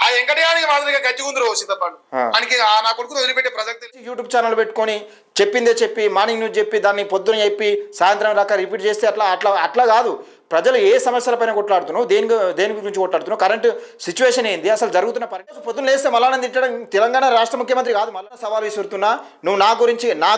ఆ వెంకటయానికి మాదిరిగా గజ్జిగుందరు సీతపాడు ఆయనకి నా కొడుకుని వదిలిపెట్టే ప్రసక్తి. యూట్యూబ్ ఛానల్ పెట్టుకొని చెప్పిందే చెప్పి మార్నింగ్ న్యూస్ చెప్పి దాన్ని పొద్దున చెప్పి సాయంత్రం దాకా రిపీట్ చేస్తే అట్లా అట్లా అట్లా కాదు. ప్రజలు ఏ సమస్యలపైన కొట్లాడుతున్నావు, దేని గురించి కొట్లాడుతున్నావు, కరెంట్ సిచ్యువేషన్ ఏంది, అసలు జరుగుతున్న పరిస్థితి. పొద్దున్న లేస్తే మళ్ళా తిట్టడం తెలంగాణ రాష్ట్ర ముఖ్యమంత్రి కాదు. మళ్ళీ సవాల్ విసురుతున్నా, నువ్వు నా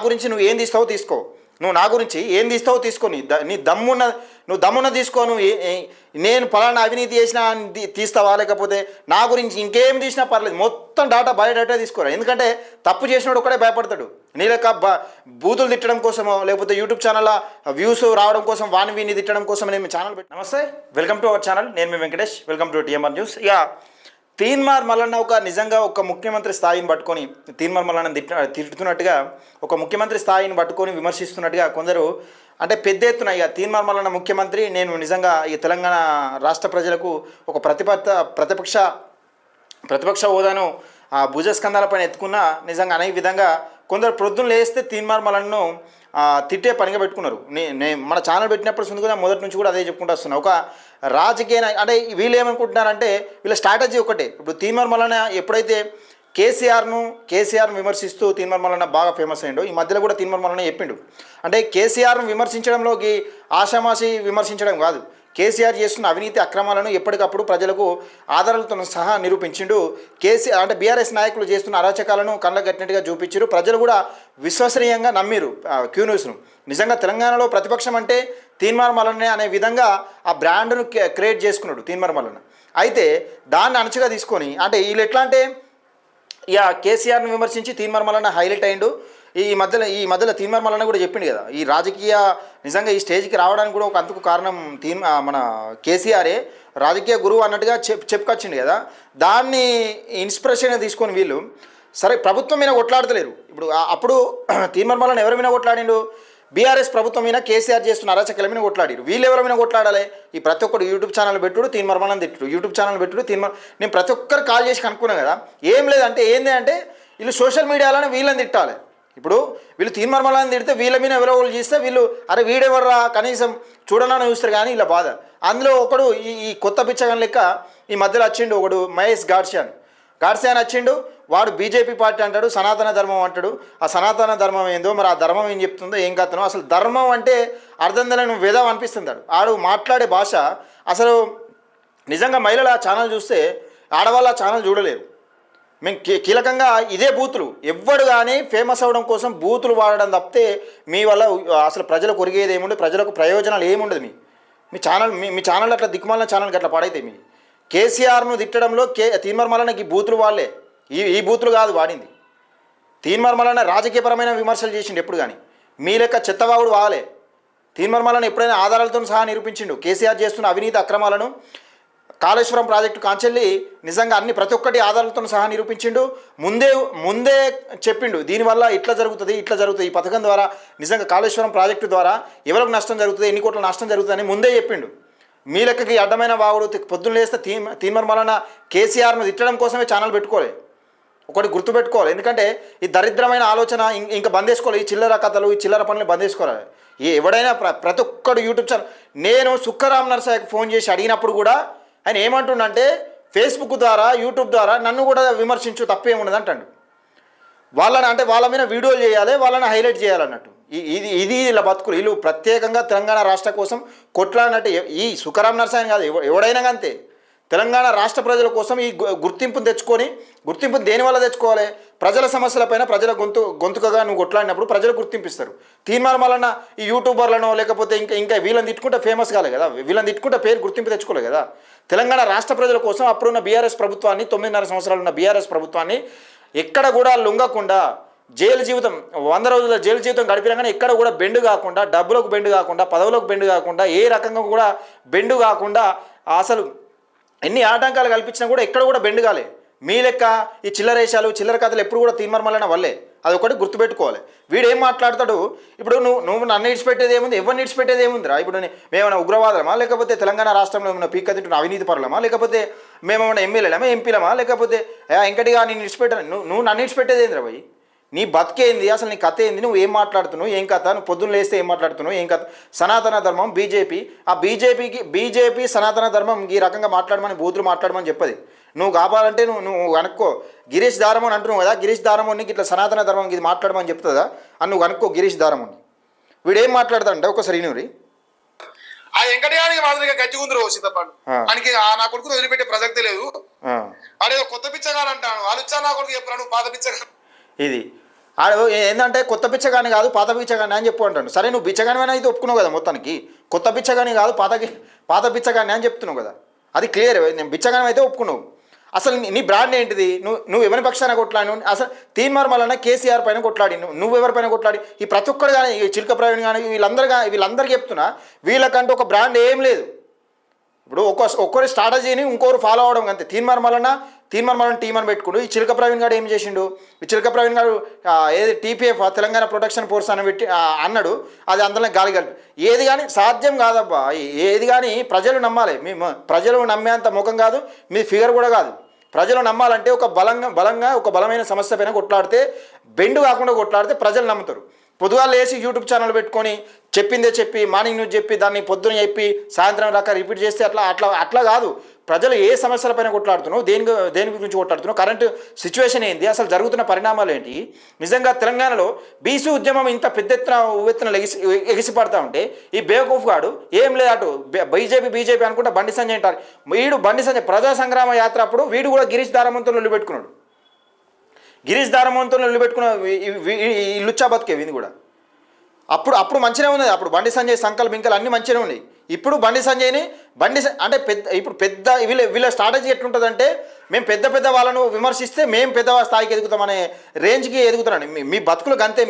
గురించి నువ్వు ఏం తీస్తావో తీసుకో, నువ్వు నా గురించి ఏం తీస్తావో తీసుకొని నీ దమ్మున్న తీసుకో. నేను ఫలానా అవినీతి చేసినా తీస్తావా, లేకపోతే నా గురించి ఇంకేం తీసినా పర్లేదు, మొత్తం బయోడాటా తీసుకోరా. ఎందుకంటే తప్పు చేసినోడు ఒక్కడే భయపడతాడు. నీ లెక్క బూతులు తిట్టడం కోసమో లేకపోతే యూట్యూబ్ ఛానల్లో వ్యూస్ రావడం కోసం వీని తిట్టడం కోసం నేను మీ ఛానల్ పెట్టి. నమస్తే, వెల్కమ్ టు అవర్ ఛానల్. నేను మీ Venkatesh. Welcome to TMR news. ఇక తీన్మార్ మల్లన్న నిజంగా ఒక ముఖ్యమంత్రి స్థాయిని పట్టుకొని తీన్మార్ మల్లన్న తిట్టుతున్నట్టుగా, ఒక ముఖ్యమంత్రి స్థాయిని పట్టుకొని విమర్శిస్తున్నట్టుగా కొందరు, అంటే పెద్ద ఎత్తున ఇక తీన్మార్ మల్లన్న ముఖ్యమంత్రి, నేను నిజంగా ఈ తెలంగాణ రాష్ట్ర ప్రజలకు ఒక ప్రతిపక్ష హోదాను భుజస్కంధాలపైన ఎత్తుకున్న నిజంగా అనే విధంగా కొందరు ప్రొద్దున లేస్తే తీన్మార్ మల్లన్నను తిట్టే పనిగా పెట్టుకున్నారు. మన ఛానల్ పెట్టినప్పుడు సుందుగా మొదటి నుంచి కూడా అదే చెప్పుకుంటూ వస్తున్నా. ఒక రాజకీయ అంటే వీళ్ళు ఏమనుకుంటున్నారంటే వీళ్ళ స్ట్రాటజీ ఒకటే. ఇప్పుడు తీన్మార్ మల్లన్న ఎప్పుడైతే కేసీఆర్ను విమర్శిస్తూ తీన్మార్ మల్లన్న బాగా ఫేమస్ అయ్యిండు, ఈ మధ్యలో కూడా తీన్మార్ మల్లన్న చెప్పిండు, అంటే కేసీఆర్ను విమర్శించడంలోకి ఆషామాషి విమర్శించడం కాదు, కేసీఆర్ చేస్తున్న అవినీతి అక్రమాలను ఎప్పటికప్పుడు ప్రజలకు ఆధారాలతో సహా నిరూపించిండు. కేసీఆర్ అంటే బీఆర్ఎస్ నాయకులు చేస్తున్న అరాచకాలను కళ్ళగట్టినట్టుగా చూపించారు. ప్రజలు కూడా విశ్వసనీయంగా నమ్మిరు క్యూ న్యూస్ను. నిజంగా తెలంగాణలో ప్రతిపక్షం అంటే తీన్మార్ మల్లన్న అనే విధంగా ఆ బ్రాండ్ను క్రియేట్ చేసుకున్నాడు తీన్మార్ మల్లన్న. అయితే దాన్ని అణచుగా తీసుకొని, అంటే వీళ్ళు ఎట్లా అంటే ఇక కేసీఆర్ను విమర్శించి తీన్మార్ మల్లన్న హైలైట్ అయ్యిండు. ఈ మధ్యలో తీన్మార్ మల్లన్న కూడా చెప్పిండు కదా, ఈ రాజకీయ నిజంగా ఈ స్టేజ్కి రావడానికి కూడా ఒక అంతకు కారణం మన కేసీఆరే రాజకీయ గురువు అన్నట్టుగా చెప్పుకొచ్చిండు కదా. దాన్ని ఇన్స్పిరేషన్గా తీసుకొని వీళ్ళు సరే ప్రభుత్వం మీద కొట్లాడతలేరు. ఇప్పుడు అప్పుడు తీన్మార్ మల్లన్న ఎవరి మీద కొట్లాడిండు, బీఆర్ఎస్ ప్రభుత్వం మీద కేసీఆర్ చేస్తున్న అరాచకాల మీద కొట్లాడారు. వీళ్ళు ఎవరి మీద కొట్లాడాలి, ఈ ప్రతి ఒక్కరు యూట్యూబ్ ఛానల్ పెట్టుడు తీన్మార్ మల్లన్న తిట్టుడు, యూట్యూబ్ ఛానల్ పెట్టుడు నేను ప్రతి ఒక్కరు కాల్ చేసి కనుక్కున్నాను కదా, ఏం లేదంటే ఏంది అంటే వీళ్ళు సోషల్ మీడియాలోనే వీళ్ళని తిట్టాలి. ఇప్పుడు వీళ్ళు తీన్మార్ మల్లన్న తిడితే వీళ్ళ మీద ఎవరెవరు చేస్తే వీళ్ళు అరే వీడెవర్రా కనీసం చూడనని చూస్తారు కానీ ఇలా బాధ. అందులో ఒకడు ఈ కొత్త పిచ్చగన్ లెక్క ఈ మధ్యలో వచ్చిండు ఒకడు, మహేష్ గాడ్సే అని వచ్చిండు. వాడు బీజేపీ పార్టీ అంటాడు, సనాతన ధర్మం అంటాడు. ఆ సనాతన ధర్మం ఏందో మరి, ఆ ధర్మం ఏం చెప్తుందో ఏం కథనో, అసలు ధర్మం అంటే అర్థం తెలియని వేదం అనిపిస్తుంది. ఆడు మాట్లాడే భాష అసలు నిజంగా మహిళలు ఆ ఛానల్ చూస్తే ఆడవాళ్ళు ఆ ఛానల్ చూడలేరు. మేము కీలకంగా ఇదే బూతులు, ఎవ్వడు కానీ ఫేమస్ అవ్వడం కోసం బూతులు వాడడం తప్పితే మీ వల్ల అసలు ప్రజలకు ఒరిగేది ఏముండదు, ప్రజలకు ప్రయోజనాలు ఏముండదు. మీ ఛానల్ అట్లా దిక్కుమాలిన ఛానల్కి అట్లా పడైతే మీ కేసీఆర్ను తిట్టడంలో తీన్మార్ మల్లన్నకి బూతులు వాడలే, ఈ బూతులు కాదు వాడింది. తీన్మార్ మల్లన్న రాజకీయపరమైన విమర్శలు చేసిండు ఎప్పుడు కానీ, మీ లెక్క చెత్తవాగుడు వాగలే. తీన్మార్ మల్లన్న ఎప్పుడైనా ఆధారాలతో సహా నిరూపించిండు కేసీఆర్ చేస్తున్న అవినీతి అక్రమాలను. కాళేశ్వరం ప్రాజెక్టు కాంచెల్లి నిజంగా ప్రతి ఒక్కటి ఆధారాలతో సహా నిరూపించిండు. ముందే చెప్పిండు దీనివల్ల ఇట్లా జరుగుతుంది, ఈ పథకం ద్వారా నిజంగా కాళేశ్వరం ప్రాజెక్టు ద్వారా ఎవరికి నష్టం జరుగుతుంది, ఎన్ని కోట్ల నష్టం జరుగుతుంది అని ముందే చెప్పిండు. మీ లెక్కకి అడ్డమైన వాగుడు పొద్దున్న లేస్తే తీన్మార్ మల్లన్న కేసీఆర్ను తిట్టడం కోసమే ఛానల్ పెట్టుకోలే. ఒకటి గుర్తుపెట్టుకోవాలి, ఎందుకంటే ఈ దరిద్రమైన ఆలోచన ఇంకా బందేసుకోవాలి. ఈ చిల్లర కథలు, ఈ చిల్లర పనులు బందేసుకోవాలి. ఎవడైనా ప్రతి ఒక్కడు యూట్యూబ్ ఛానల్. నేను సుక్కరామ్ నరసాయ్యకు ఫోన్ చేసి అడిగినప్పుడు కూడా ఆయన ఏమంటుండంటే ఫేస్బుక్ ద్వారా యూట్యూబ్ ద్వారా నన్ను కూడా విమర్శించు తప్పేమున్నది అంటాడు. వాళ్ళ మీద వీడియోలు చేయాలి, వాళ్ళని హైలైట్ చేయాలన్నట్టు. ఇది ఇలా బతుకులు. వీళ్ళు ప్రత్యేకంగా తెలంగాణ రాష్ట్ర కోసం కొట్లాడినట్టు. ఈ సుఖరామ్ నరసాయన్ కాదు, ఎవడైనా అంతే. తెలంగాణ రాష్ట్ర ప్రజల కోసం ఈ గుర్తింపును తెచ్చుకొని, గుర్తింపును దేనివల్ల తెచ్చుకోవాలి, ప్రజల సమస్యలపైన ప్రజల గొంతుకగా నువ్వు కొట్లాడినప్పుడు ప్రజలు గుర్తింపిస్తారు. తీన్మార్ మల్లన్న ఈ యూట్యూబర్లను లేకపోతే ఇంకా వీళ్ళని తిట్టుకుంటే ఫేమస్ కాలే కదా, వీళ్ళని తిట్టుకుంటే పేరు గుర్తింపు తెచ్చుకోలే కదా. తెలంగాణ రాష్ట్ర ప్రజల కోసం అప్పుడున్న బీఆర్ఎస్ ప్రభుత్వాన్ని, 9.5 సంవత్సరాలు ఉన్న బీఆర్ఎస్ ప్రభుత్వాన్ని ఎక్కడ కూడా లొంగకుండా, జైలు జీవితం 100 రోజుల జైలు జీవితం గడిపినా కానీ ఎక్కడ కూడా బెండు కాకుండా, డబ్బులకు బెండు కాకుండా, పదవులకు బెండు కాకుండా, ఏ రకంగా కూడా బెండు కాకుండా, అసలు ఎన్ని ఆటంకాలు కల్పించినా కూడా ఎక్కడ కూడా బెండు కాలే. మీ లెక్క ఈ చిల్లరేషాలు, చిల్లర కథలు ఎప్పుడు కూడా తీన్మార్ మల్లన్న వల్లే. అదొకటి గుర్తుపెట్టుకోవాలి. వీడు ఏం మాట్లాడతాడు, ఇప్పుడు నువ్వు నన్ను ఇడిచిపెట్టేది ఏముంది, ఎవరిని ఇడిచిపెట్టేది ఏముందిరా. ఇప్పుడు మేమన్నా ఉగ్రవాదమా, లేకపోతే తెలంగాణ రాష్ట్రంలో ఏమైనా పీక తింటున్న అవినీతి పరులమా, లేకపోతే మేమేమన్నా ఎమ్మెల్యేలమా, ఎంపీలమా, లేకపోతే ఇంకటిగా నేను ఇడిచిపెట్టాను, నువ్వు నన్ను ఇడిచిపెట్టేది ఏందిరా భయ్. నీ బతికేంది, అసలు నీ కథ ఏంది, నువ్వు ఏం మాట్లాడుతున్నావు, ఏం కథ, నువ్వు పొద్దున్న లేస్తే ఏం మాట్లాడుతున్నావు, ఏం కథ. సనాతన ధర్మం బీజేపీ సనాతన ధర్మం ఈ రకంగా మాట్లాడమని బూతులు మాట్లాడమని చెప్పది. నువ్వు కావాలంటే నువ్వు కనుక్కో. గిరీష్ దారమోని అంటున్నావు కదా, గిరీష్ దారమోని ఇట్లా సనాతన ధర్మం ఇది మాట్లాడమని చెప్తుందా అని నువ్వు కనుక్కో గిరీష్ దారమోని. వీడు ఏం మాట్లాడతాడంటే ఒకసారి ఇనురి. ఆ వెంకటయానికి మాదిరిగా గట్టిగుందరు సీతపాడు ఆయనకి నా కొడుకుని వదిలిపెట్టే ప్రసక్తే లేదు. వాడేదో కొత్త పిచ్చగాడు అంటాను, వాళ్ళు వచ్చా నా కొడుకు చెప్పాను పాత పిచ్చగా. ఇది ఆడు ఏంటంటే కొత్త పిచ్చగాని కాదు పాత పిచ్చగాని అని చెప్పు అంటాడు. సరే నువ్వు బిచ్చగాని అయితే ఒప్పుకున్నావు కదా, మొత్తానికి కొత్త పిచ్చగాని కాదు పాత పిచ్చగాని అని చెప్తున్నావు కదా, అది క్లియర్. నేను బిచ్చగాని అయితే ఒప్పుకున్నావు. అసలు నీ బ్రాండ్ ఏంటిది? నువ్వు ఎవరి పక్షాన కొట్లాడి, అసలు తీన్మార్ మల్లన్న కేసీఆర్ పైన కొట్లాడి, నువ్వు ఎవరిపైన కొట్లాడి, ఈ ప్రతి ఒక్కరు కానీ చిలక ప్రవీణ్ కానీ వీళ్ళందరికీ చెప్తున్నా, వీళ్ళకంటూ ఒక బ్రాండ్ ఏం లేదు. ఇప్పుడు ఒక్కరి స్ట్రాటజీని ఇంకొకరు ఫాలో అవడం అంతే. తీన్మార్ మల్లన్న టీం అని పెట్టుకుంటూ ఈ చిలక ప్రవీణ్ గారు ఏం చేసిండు, ఈ చిలక ప్రవీణ్ గారు ఏది TPF తెలంగాణ ప్రొటెక్షన్ ఫోర్స్ అని పెట్టి అన్నాడు, అది అందులో గాలి కలిపి. ఏది కానీ సాధ్యం కాదబ్బా, ఏది కానీ ప్రజలు నమ్మాలి. ప్రజలు నమ్మేంత ముఖం కాదు, మీ ఫిగర్ కూడా కాదు. ప్రజలు నమ్మాలంటే ఒక బలంగా ఒక బలమైన సమస్య పైన కొట్లాడితే, బెండు కాకుండా కొట్లాడితే ప్రజలు నమ్ముతారు. పొద్దుగాలు వేసి యూట్యూబ్ ఛానల్ పెట్టుకొని చెప్పిందే చెప్పి మార్నింగ్ న్యూస్ చెప్పి దాన్ని పొద్దున చెప్పి సాయంత్రం దాకా రిపీట్ చేస్తే అట్లా కాదు. ప్రజలు ఏ సమస్యలపైన కొట్లాడుతున్నావు, దేని గురించి కొట్లాడుతున్నావు, కరెంట్ సిచ్యువేషన్ ఏంటి, అసలు జరుగుతున్న పరిణామాలు ఏంటి. నిజంగా తెలంగాణలో బీసీ ఉద్యమం ఇంత పెద్ద ఎత్తున ఎగిసిపడతా ఉంటే ఈ బేవకూఫ్ గాడు ఏం లేదు, అటు బీజేపీ అనుకుంటా బండి సంజయ్ అంటారు. వీడు బండి సంజయ్ ప్రజా సంగ్రామ యాత్ర అప్పుడు వీడు కూడా గిరీష్ దారమంతో లొల్లి పెట్టుకున్నాడు. గిరీష్ దారమంతో లొల్లి పెట్టుకున్న లుచ్చా బతికే విని కూడా అప్పుడు మంచిగా ఉన్నది. అప్పుడు బండి సంజయ్ సంకల్పింకలు అన్నీ మంచిగా ఉన్నాయి. ఇప్పుడు బండి సంజయ్ని అంటే పెద్ద వీళ్ళ స్ట్రాటజీ ఎట్లుంటుందంటే, మేము పెద్ద వాళ్ళను విమర్శిస్తే మేము పెద్ద స్థాయికి ఎదుగుతామనే రేంజ్కి ఎదుగుతున్నాండి. మీ బతుకులు గంతే.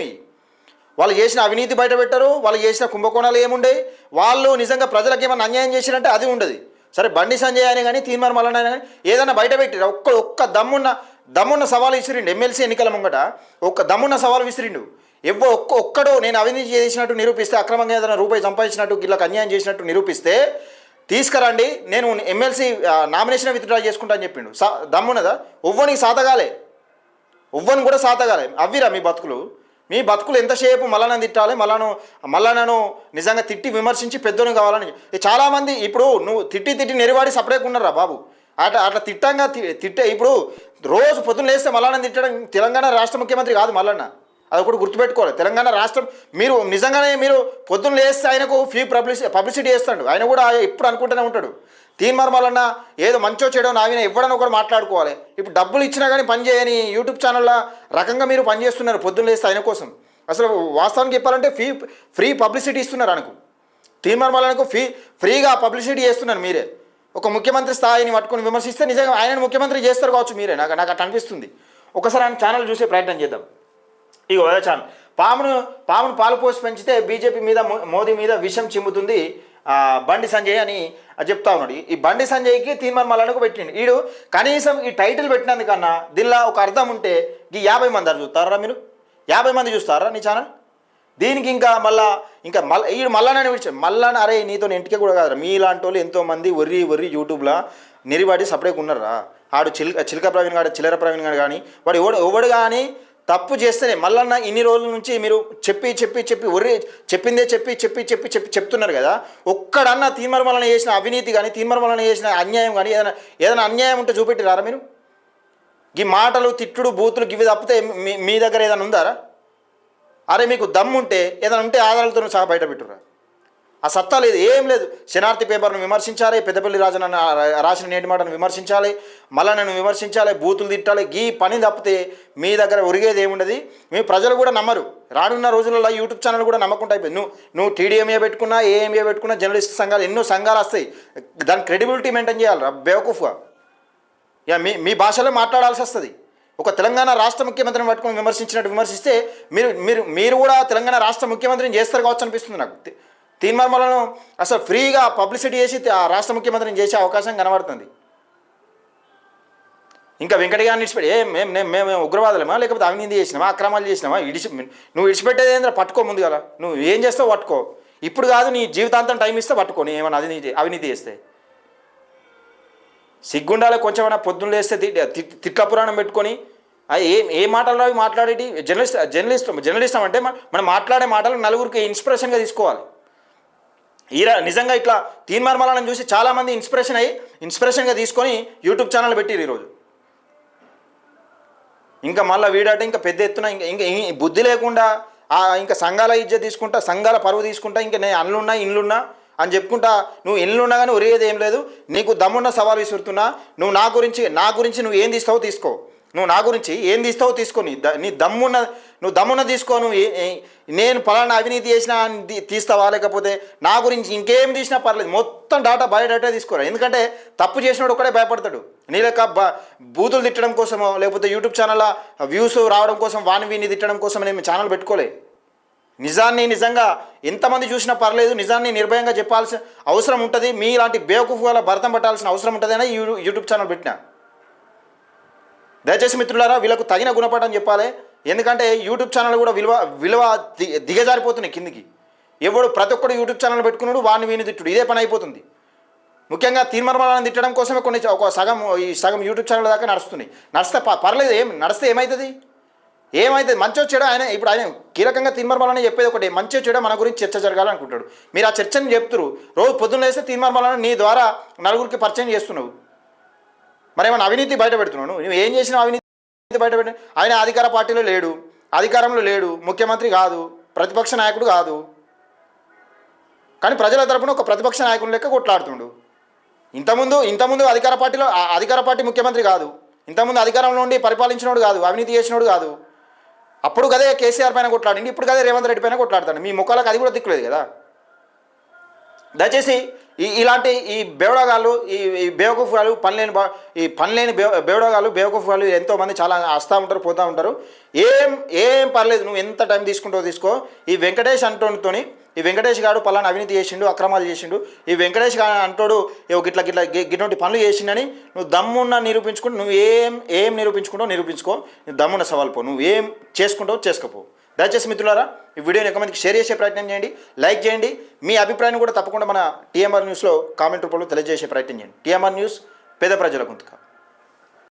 వాళ్ళు చేసిన అవినీతి బయట పెట్టరు, వాళ్ళు చేసిన కుంభకోణాలు ఏముండేవి, వాళ్ళు నిజంగా ప్రజలకు ఏమైనా అన్యాయం చేసినంటే అది ఉండదు. సరే బండి సంజయ్ అయినా కానీ తీన్మార్ మల్లన్న అయినా కానీ ఏదైనా బయట పెట్టిరు, ఒక్క దమ్మున్న సవాలు విసిరిండు. ఎమ్మెల్సీ ఎన్నికల ముంగట ఒక్క దమ్మున్న సవాలు విసిరిండు. ఒక్కడు నేను అవినీతి చేసినట్టు నిరూపిస్తే, అక్రమంగా ఏదైనా రూపాయి సంపాదించినట్టు వీళ్ళకి అన్యాయం చేసినట్టు నిరూపిస్తే తీసుకురండి, నేను ఎమ్మెల్సీ నామినేషన్ విత్డ్రా చేసుకుంటా అని చెప్పిండు. దమ్మున్నదా? ఒవ్వనికి సాతగాలే, ఒవ్వని కూడా సాతగాలే. అవ్విరా మీ బతుకులు ఎంతసేపు మల్లన్న తిట్టాలి, మల్లన్నను నిజంగా తిట్టి విమర్శించి పెద్దోని కావాలని. చాలామంది ఇప్పుడు నువ్వు తిట్టి నెరివాడి సపరేట్గా ఉన్నారా బాబు. అట్లా తిట్టే ఇప్పుడు రోజు పొద్దున్న లేస్తే మల్లన్న తిట్టడం తెలంగాణ రాష్ట్ర ముఖ్యమంత్రి కాదు మల్లన్న. అది ఒకటి గుర్తుపెట్టుకోవాలి. తెలంగాణ రాష్ట్రం మీరు నిజంగానే మీరు పొద్దున్న లేస్తే ఆయనకు ఫ్రీ పబ్లిసిటీ చేస్తాడు. ఆయన కూడా ఎప్పుడు అనుకుంటూనే ఉంటాడు. తీన్మార్ మల్లన్న ఏదో మంచో చెడో నావిన ఇవ్వడని ఒకటి మాట్లాడుకోవాలి. ఇప్పుడు డబ్బులు ఇచ్చినా కానీ పని చేయని యూట్యూబ్ ఛానళ్ళ రకంగా మీరు పనిచేస్తున్నారు పొద్దున్న లేస్తే ఆయన కోసం. అసలు వాస్తవానికి చెప్పాలంటే ఫ్రీ పబ్లిసిటీ ఇస్తున్నారు ఆయనకు. తీన్మార్ మల్లన్నకు ఫ్రీగా పబ్లిసిటీ చేస్తున్నారు మీరే. ఒక ముఖ్యమంత్రి స్థాయిని పట్టుకొని విమర్శిస్తే నిజంగా ఆయనను ముఖ్యమంత్రి చేస్తారు కావచ్చు మీరే. నాకు అట్లా అనిపిస్తుంది. ఒకసారి ఆయన ఛానల్ చూసే ప్రయత్నం చేద్దాం. ఇగో అదే ఛానల్. పామును పాలు పోసి పెంచితే బీజేపీ మీద మోదీ మీద విషం చిమ్ముతుంది బండి సంజయ్ అని చెప్తా ఉన్నాడు. ఈ బండి సంజయ్కి తీన్మార్ మల్లన్నకు పెట్టిండు. వీడు కనీసం ఈ టైటిల్ పెట్టినందుకన్నా దీనిలో ఒక అర్థం ఉంటే ఈ 50 మంది చూస్తారా మీరు? 50 మంది చూస్తారా నీ ఛానల్? దీనికి ఇంకా వీడు మల్లన్నని విడిచాడు. మల్లన్న అరే నీతో ఇంటికే కూడా కాదురా, మీలాంటి వాళ్ళు ఎంతోమంది ఒర్రి యూట్యూబ్లో నిరివాడి సపరేట్గా ఉన్నారా. ఆడు చిలక ప్రవీణ్ గాడు, చిల్లర ప్రవీణ్ గాడు కానీ వాడు ఎవడు కానీ తప్పు చేస్తేనే మల్లన్న ఇన్ని రోజుల నుంచి మీరు చెప్పి ఒర్రి చెప్పిందే చెప్తున్నారు కదా. ఒక్కడన్నా తీన్మార్ మల్లన్న చేసిన అవినీతి కానీ తీన్మార్ మల్లన్న చేసిన అన్యాయం కానీ ఏదైనా అన్యాయం ఉంటే చూపెట్టిరారా మీరు? ఈ మాటలు తిట్టుడు బూతులు గివి తప్పితే మీ దగ్గర ఏదైనా ఉందారా? అరే మీకు దమ్ముంటే ఏదైనా ఉంటే ఆధారాలతో సహా బయట పెట్టురా. ఆ సత్తా లేదు, ఏం లేదు. శనార్థి పేపర్ను విమర్శించాలి, పెద్దపల్లి రాజన్న రాసిన నేటి మాటను విమర్శించాలి, మల్లన్నను విమర్శించాలి, బూతులు తిట్టాలి. ఈ పని తప్పితే మీ దగ్గర ఒరిగేది ఏముండదు. మీ ప్రజలు కూడా నమ్మరు. రానున్న రోజులలో యూట్యూబ్ ఛానల్ కూడా నమ్మకుండా అయిపోయింది. నువ్వు TDMA పెట్టుకున్నా, ఏఎంఏ పెట్టుకున్నా, జర్నలిస్ట్ సంఘాలు ఎన్నో సంఘాలు వస్తాయి. దాని క్రెడిబిలిటీ మెయింటైన్ చేయాలి బేవకూఫ్గా. మీ భాషలో మాట్లాడాల్సి వస్తుంది. ఒక తెలంగాణ రాష్ట్ర ముఖ్యమంత్రిని పట్టుకుని విమర్శించినట్టు విమర్శిస్తే మీరు కూడా తెలంగాణ రాష్ట్ర ముఖ్యమంత్రిని చేస్తారు కావచ్చు అనిపిస్తుంది నాకు. తీన్మార్ మల్లన్నను అసలు ఫ్రీగా పబ్లిసిటీ చేసి రాష్ట్ర ముఖ్యమంత్రిని చేసే అవకాశం కనబడుతుంది. ఇంకా వెంకటగారిని విడిచిపెట్టి మేము ఉగ్రవాదులమా, లేకపోతే అవినీతి చేసినామా, అక్రమాలు చేసినామా? నువ్వు విడిచిపెట్టేది ఏంద్రా? పట్టుకో ముందు కదా. నువ్వు ఏం చేస్తావు పట్టుకో. ఇప్పుడు కాదు, నీ జీవితాంతం టైం ఇస్తే పట్టుకో. ఏమన్నా అవినీతి చేస్తే సిగ్గుండాలి కొంచెమైనా. పొద్దున్న లేస్తే తిట్ల పురాణం పెట్టుకొని ఏ మాటలు అవి మాట్లాడేటి జర్నలిస్ట్ అంటే మనం మాట్లాడే మాటలు నలుగురికి ఇన్స్పిరేషన్గా తీసుకోవాలి. నిజంగా ఇట్లా తీన్మార్ మల్లన్నను చూసి చాలామంది ఇన్స్పిరేషన్గా తీసుకొని యూట్యూబ్ ఛానల్ పెట్టిరు ఈరోజు. ఇంకా మళ్ళీ వీడట ఇంకా పెద్ద ఎత్తున ఇంకా బుద్ధి లేకుండా ఇంకా సంఘాల ఇజ్జత్ తీసుకుంటా, సంఘాల పరువు తీసుకుంటా, ఇంకా నేను ఇండ్లున్నా అని చెప్పుకుంటా, నువ్వు ఇల్లున్నా కానీ ఒరేది ఏం లేదు. నీకు దమ్మున్న సవాల్ విసురుతున్నా. నువ్వు నా గురించి నువ్వు ఏం తీస్తావో తీసుకో. నువ్వు నా గురించి ఏం తీస్తావో తీసుకో. నీ దమ్మున్న తీసుకో. నేను పలానా అవినీతి చేసినా తీస్తావా, లేకపోతే నా గురించి ఇంకేం తీసినా పర్లేదు, మొత్తం బయోడాటా తీసుకోరా. ఎందుకంటే తప్పు చేసినోడు ఒక్కడే భయపడతాడు. నీ లెక్క బూతులు తిట్టడం కోసమో, లేకపోతే యూట్యూబ్ ఛానల్లో వ్యూస్ రావడం కోసం వీని తిట్టడం కోసం నేను ఛానల్ పెట్టుకోలే. నిజంగా ఎంతమంది చూసినా పర్లేదు, నిజాన్ని నిర్భయంగా చెప్పాల్సిన అవసరం ఉంటుంది. మీలాంటి బేవకూఫ్ వల్ల భరతం పట్టాల్సిన అవసరం ఉంటుంది అని యూట్యూబ్ ఛానల్ పెట్టినా. దయచేసి మిత్రులారా, వీళ్ళకు తగిన గుణపాఠం చెప్పాలి. ఎందుకంటే యూట్యూబ్ ఛానల్ కూడా విలువ దిగజారిపోతున్నాయి కిందికి. ప్రతి ఒక్కడు యూట్యూబ్ ఛానల్ పెట్టుకున్నాడు, వీని తిట్టుడు, ఇదే పని అయిపోతుంది. ముఖ్యంగా తీన్మార్ మల్లన్నను తిట్టడం కోసమే ఒక సగం యూట్యూబ్ ఛానల్ దాకా నడుస్తున్నాయి. నడిస్తే పర్లేదు, నడిస్తే ఏమవుతుంది? మంచో చెడు ఇప్పుడు ఆయన కీలకంగా తీన్మార్ మల్లన్న చెప్పేది ఒకటి, మంచో చెడు మన గురించి చర్చ జరగాలనుకుంటాడు. మీరు ఆ చర్చని చెప్తున్నారు. రోజు పొద్దున్న లేస్తే తీన్మార్ మల్లన్న నీ ద్వారా నలుగురికి పరిచయం చేస్తున్నావు. మరేమన్నా అవినీతి బయట పెడుతున్నావు? నువ్వు ఏం చేసినావు అవినీతి బయట పెట్టిన? ఆయన అధికార పార్టీలో లేడు, అధికారంలో లేడు, ముఖ్యమంత్రి కాదు, ప్రతిపక్ష నాయకుడు కాదు, కానీ ప్రజల తరపున ఒక ప్రతిపక్ష నాయకుడు లెక్క కొట్లాడుతుండు. ఇంతకుముందు అధికార పార్టీ ముఖ్యమంత్రి కాదు, ఇంతకుముందు అధికారంలో ఉండి పరిపాలించినోడు కాదు, అవినీతి చేసినోడు కాదు. అప్పుడు కదే కేసీఆర్ పైన కొట్లాడింది, ఇప్పుడు కదే రేవంత్ రెడ్డి పైన కొట్లాడతాడు. మీ ముఖాలకు అది కూడా దిక్కులేదు కదా. దయచేసి ఇలాంటి ఈ బేవడగాళ్ళు, ఈ బేవకూఫ్ గాళ్ళు, పనిలేని బేవడగాళ్ళు, బేవకూఫ్ గాళ్ళు ఎంతోమంది చాలా వస్తూ ఉంటారు, పోతూ ఉంటారు. ఏం పర్లేదు, నువ్వు ఎంత టైం తీసుకుంటావో తీసుకో. ఈ వెంకటేష్ అంటోనితోని, ఈ వెంకటేష్ గారు పలానా అవినీతి చేసిండు, అక్రమాలు చేసిండు, ఈ వెంకటేష్ గారు అంటోడు గిట్లాంటి పనులు చేసిండని నువ్వు దమ్మున్న నిరూపించుకుంటూ, నువ్వు ఏం నిరూపించుకుంటావు నిరూపించుకో. నువ్వు దమ్మున్న సవాల్ పో, నువ్వు ఏం చేసుకుంటావు చేసుకోపో. దయచేసి మిత్రులారా, ఈ వీడియోని ఎక్కువ షేర్ చేసే ప్రయత్నం చేయండి, లైక్ చేయండి. మీ అభిప్రాయాన్ని కూడా తప్పకుండా మన టీఎంఆర్ న్యూస్లో కామెంట్ రూపంలో తెలియజేసే ప్రయత్నం చేయండి. టీఎంఆర్ న్యూస్, పేద ప్రజల గొంతుక.